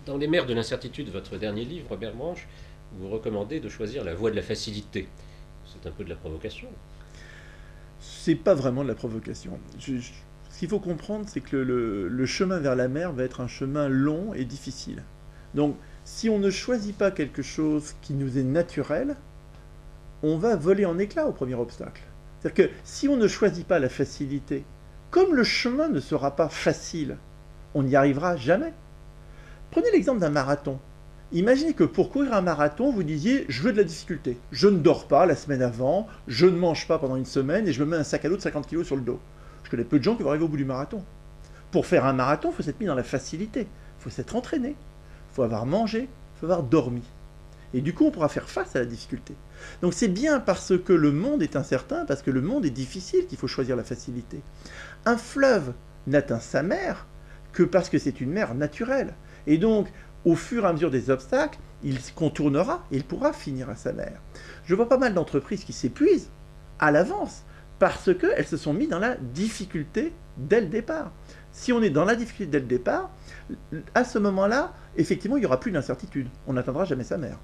Dans Les mers de l'incertitude, votre dernier livre, Robert Branche, vous recommandez de choisir la voie de la facilité. C'est un peu de la provocation. C'est pas vraiment de la provocation. Ce qu'il faut comprendre, c'est que le chemin vers la mer va être un chemin long et difficile. Donc, si on ne choisit pas quelque chose qui nous est naturel, on va voler en éclats au premier obstacle. C'est-à-dire que si on ne choisit pas la facilité, comme le chemin ne sera pas facile, on n'y arrivera jamais. Prenez l'exemple d'un marathon. Imaginez que pour courir un marathon, vous disiez je veux de la difficulté. Je ne dors pas la semaine avant, je ne mange pas pendant une semaine et je me mets un sac à dos de 50 kilos sur le dos. Je connais peu de gens qui vont arriver au bout du marathon. Pour faire un marathon, il faut s'être mis dans la facilité. Il faut s'être entraîné. Il faut avoir mangé. Il faut avoir dormi. Et du coup, on pourra faire face à la difficulté. Donc c'est bien parce que le monde est incertain, parce que le monde est difficile qu'il faut choisir la facilité. Un fleuve n'atteint sa mer que parce que c'est une mer naturelle. Et donc, au fur et à mesure des obstacles, il contournera et il pourra finir à sa mer. Je vois pas mal d'entreprises qui s'épuisent à l'avance parce qu'elles se sont mis dans la difficulté dès le départ. Si on est dans la difficulté dès le départ, à ce moment-là, effectivement, il n'y aura plus d'incertitude. On n'atteindra jamais sa mer.